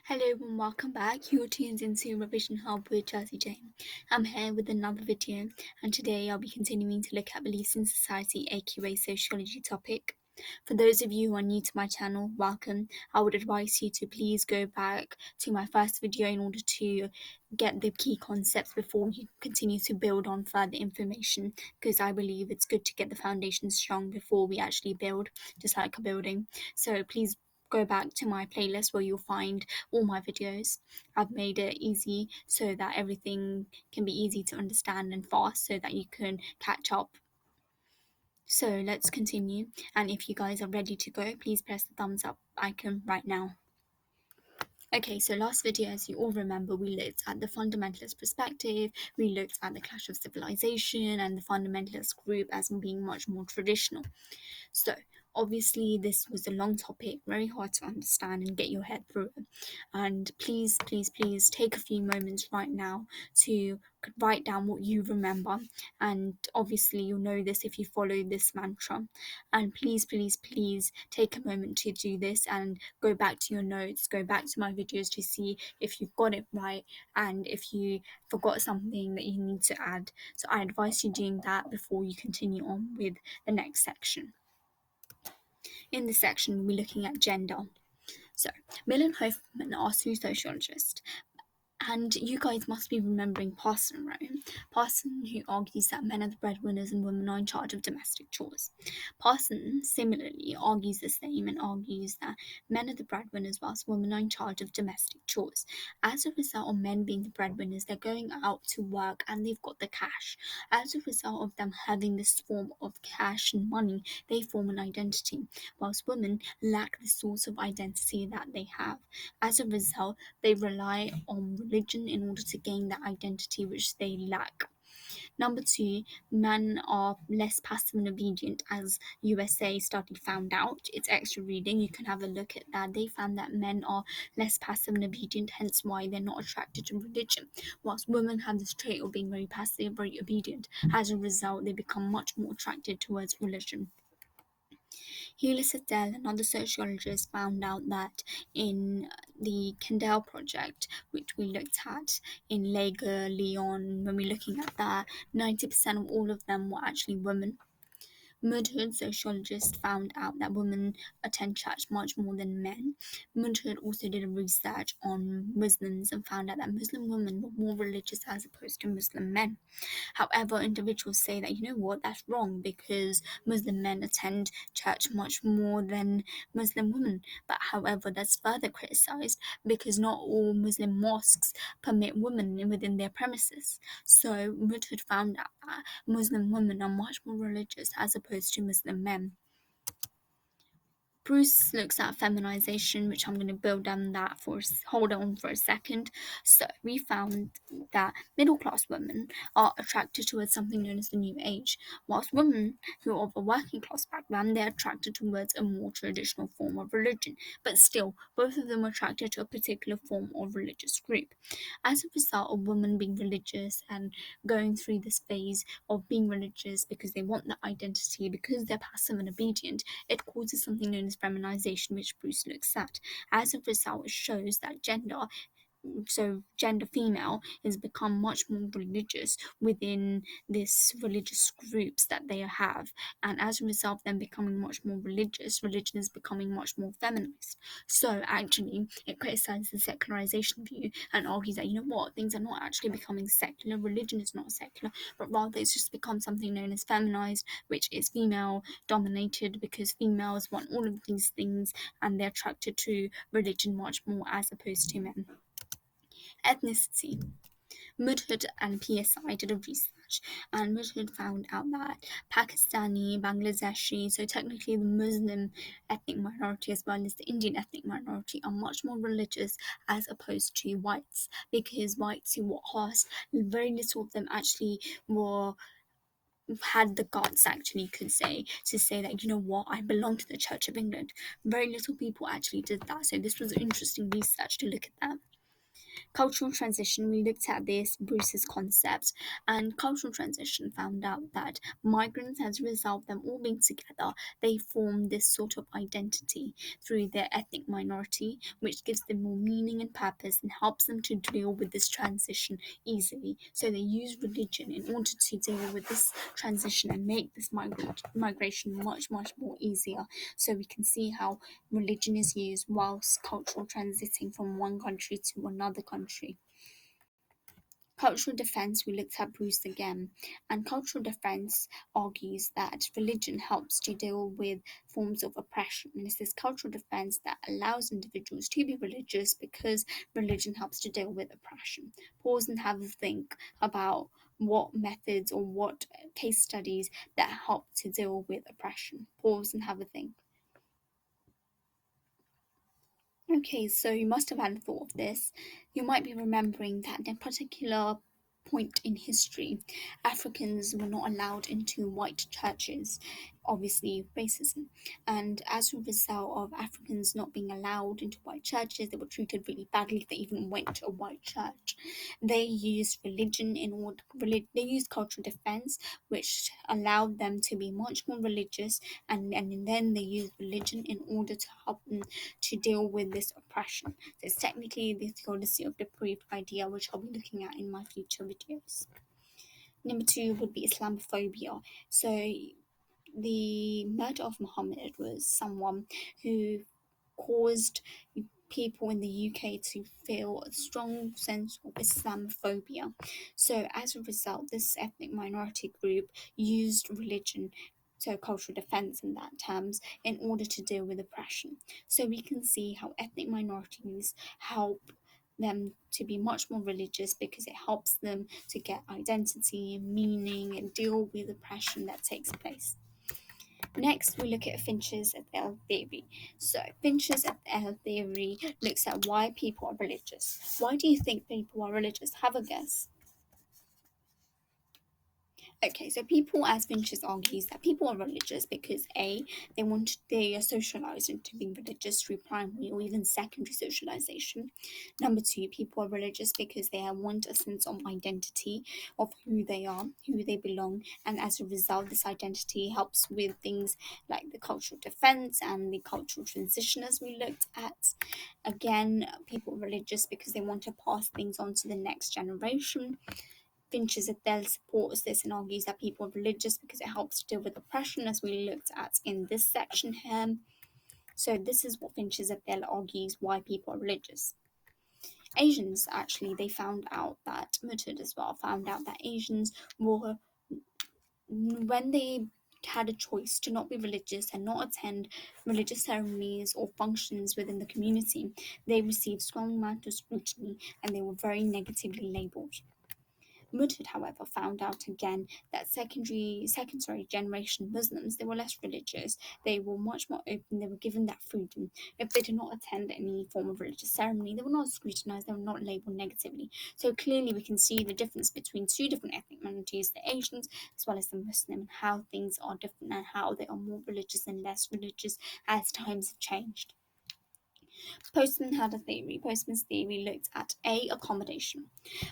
Hello and welcome back. You're tuned into Revision Hub with Chelsea Jane. I'm here with another video, and today I'll be continuing to look at beliefs in society AQA sociology topic. For those of you who are new to my channel, welcome. I would advise you to please go back to my first video in order to get the key concepts before you continue to build on further information, because I believe it's good to get the foundation strong before we actually build, just like a building. So please go back to my playlist where you'll find all my videos. I've made it easy so that everything can be easy to understand and fast so that you can catch up. So let's continue, and if you guys are ready to go, please press the thumbs up icon right now. Okay, so last video, as you all remember, we looked at the fundamentalist perspective, we looked at the clash of civilization and the fundamentalist group as being much more traditional. So obviously this was a long topic, very hard to understand and get your head through it. And please take a few moments right now to write down what you remember. And obviously you'll know this if you follow this mantra. And please take a moment to do this and go back to your notes, go back to my videos to see if you've got it right and if you forgot something that you need to add. So I advise you doing that before you continue on with the next section. In this section, we'll be looking at gender. So, Mill and Hoffman are two sociologists, and you guys must be remembering Parson, right? Parson, who argues that men are the breadwinners and women are in charge of domestic chores. Parson similarly argues the same and argues that men are the breadwinners whilst women are in charge of domestic chores. As a result of men being the breadwinners, they're going out to work and they've got the cash. As a result of them having this form of cash and money, they form an identity, whilst women lack the source of identity that they have. As a result, they rely on religion in order to gain that identity which they lack. Number two, men are less passive and obedient, as USA study found out. It's extra reading, you can have a look at that. They found that men are less passive and obedient, hence why they're not attracted to religion, whilst women have this trait of being very passive, very obedient. As a result, they become much more attracted towards religion. Hewlett-Sydell and other sociologists found out that in the Kendall project, which we looked at in Lager, Lyon, when we're looking at that, 90% of all of them were actually women. Mudhood sociologists found out that women attend church much more than men. Mudhood also did a research on Muslims and found out that Muslim women were more religious as opposed to Muslim men. However, individuals say that, you know what, that's wrong because Muslim men attend church much more than Muslim women. But however, that's further criticized because not all Muslim mosques permit women within their premises. So Mudhood found out that Muslim women are much more religious as opposed to Muslim men. Bruce looks at feminization, which I'm going to build on that hold on for a second. So we found that middle class women are attracted towards something known as the new age, whilst women who are of a working class background, they're attracted towards a more traditional form of religion. But still, both of them are attracted to a particular form of religious group. As a result of women being religious and going through this phase of being religious because they want that identity, because they're passive and obedient, it causes something known as feminization, which Bruce looks at. As a result, it shows that gender female has become much more religious within this religious groups that they have, and as a result of them becoming much more religious, religion is becoming much more feminist. So actually it criticizes the secularization view and argues that, you know what, things are not actually becoming secular, religion is not secular, but rather it's just become something known as feminized, which is female dominated, because females want all of these things and they're attracted to religion much more as opposed to men. Ethnicity. Mudhood and PSI did a research, and Mudhood found out that Pakistani, Bangladeshi, so technically the Muslim ethnic minority as well as the Indian ethnic minority, are much more religious as opposed to whites, because whites who were asked, very little of them actually had the guts, actually, could say, to say that, you know what, I belong to the Church of England. Very little people actually did that, so this was an interesting research to look at that. Cultural transition, we looked at this, Bruce's concept, and cultural transition found out that migrants, as a result of them all being together, they form this sort of identity through their ethnic minority, which gives them more meaning and purpose and helps them to deal with this transition easily. So they use religion in order to deal with this transition and make this migration much, much more easier. So we can see how religion is used whilst cultural transiting from one country to another country. Cultural defense, we looked at Bruce again, and cultural defense argues that religion helps to deal with forms of oppression. And it's this cultural defense that allows individuals to be religious because religion helps to deal with oppression. Pause and have a think about what methods or what case studies that help to deal with oppression. Pause and have a think. Okay, so you must have had a thought of this. You might be remembering that at a particular point in history, Africans were not allowed into white churches, obviously racism. And as a result of Africans not being allowed into white churches, they were treated really badly if they even went to a white church. They used religion in order, they used cultural defense, which allowed them to be much more religious, and then they used religion in order to help them to deal with this oppression. So it's technically the theodicy of depraved idea, which I'll be looking at in my future videos. Number two would be Islamophobia. So the murder of Muhammad was someone who caused people in the UK to feel a strong sense of Islamophobia. So as a result, this ethnic minority group used religion, so cultural defense in that terms, in order to deal with oppression. So we can see how ethnic minorities help them to be much more religious because it helps them to get identity, meaning, and deal with oppression that takes place. Next, we look at Finch's et al. Theory. So, Finch's et al. Theory looks at why people are religious. Why do you think people are religious? Have a guess. Okay, so people, as Finches argues, that people are religious because A, they are socialized into being religious through primary or even secondary socialization. Number two, people are religious because they want a sense of identity of who they are, who they belong, and as a result, this identity helps with things like the cultural defense and the cultural transition, as we looked at. Again, people are religious because they want to pass things on to the next generation. Finch's Adele supports this and argues that people are religious because it helps to deal with oppression, as we looked at in this section here. So this is what Finch's Adele argues why people are religious. Asians, actually, they found out that, Mutted as well, found out that Asians were, when they had a choice to not be religious and not attend religious ceremonies or functions within the community, they received strong amount of scrutiny and they were very negatively labelled. Mudhood, however, found out again that second generation Muslims, they were less religious, they were much more open, they were given that freedom. If they did not attend any form of religious ceremony, they were not scrutinized, they were not labeled negatively. So clearly we can see the difference between two different ethnic minorities, the Asians as well as the Muslim, and how things are different and how they are more religious and less religious as times have changed. Postman had a theory. Postman's theory looked at accommodation.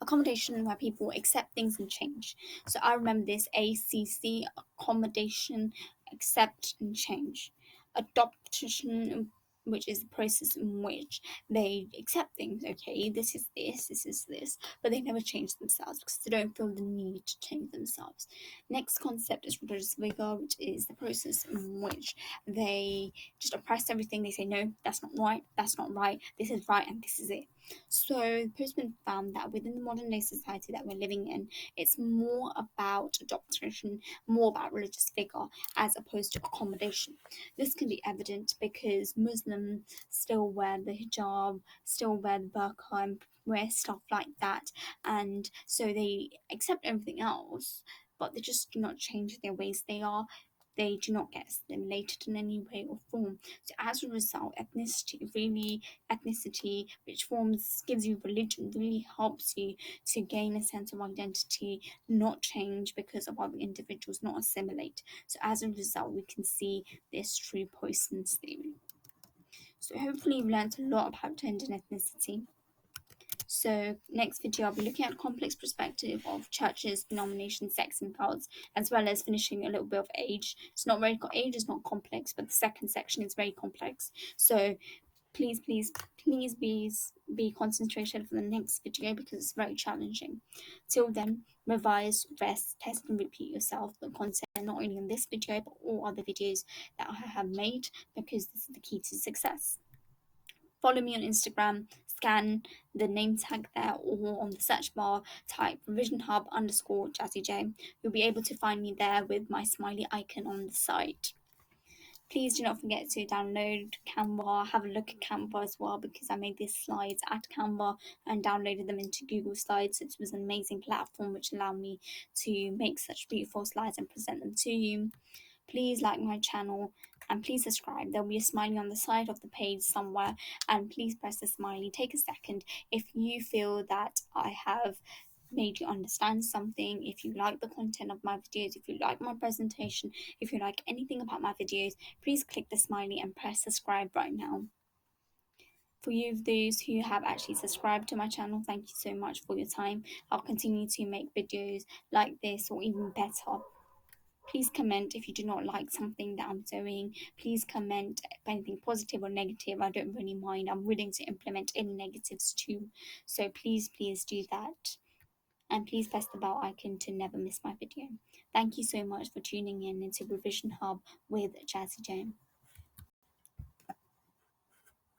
Accommodation where people accept things and change. So I remember this ACC, accommodation, accept and change. Adoption, which is the process in which they accept things. Okay, this is this, but they never change themselves because they don't feel the need to change themselves. Next concept is religious vigor, which is the process in which they just oppress everything. They say, no, that's not right, this is right, and this is it. So Postman found that within the modern day society that we're living in, it's more about adoption, more about religious vigor, as opposed to accommodation. This can be evident because Muslims still wear the hijab, still wear the burqa, and wear stuff like that, and so they accept everything else, but they just do not change their ways. They do not get assimilated in any way or form. So as a result, ethnicity, which gives you religion, really helps you to gain a sense of identity, not change because of other individuals, not assimilate. So as a result, we can see this through Postman's theory. So hopefully you've learned a lot about gender and ethnicity. So next video I'll be looking at complex perspective of churches, denominations, sex and cults, as well as finishing a little bit of age. It's not very age is not complex, but the second section is very complex. So please be concentrated for the next video because it's very challenging. Till then, revise, rest, test and repeat yourself the content not only in this video but all other videos that I have made, because this is the key to success. Follow me on Instagram, scan the name tag there, or on the search bar type revision hub underscore Jazzy J. You'll be able to find me there with my smiley icon on the side. Please do not forget to download Canva. Have a look at Canva as well, because I made these slides at Canva and downloaded them into Google Slides. It was an amazing platform which allowed me to make such beautiful slides and present them to you. Please like my channel and please subscribe. There'll be a smiley on the side of the page somewhere, and please press the smiley. Take a second if you feel that I have made you understand something, if you like the content of my videos, if you like my presentation, if you like anything about my videos, please click the smiley and press subscribe right now. For you those who have actually subscribed to my channel, thank you so much for your time. I'll continue to make videos like this or even better. Please comment if you do not like something that I'm doing. Please comment anything positive or negative. I don't really mind. I'm willing to implement any negatives too. So please do that. And please press the bell icon to never miss my video. Thank you so much for tuning in into Revision Hub with Jazzy Jane.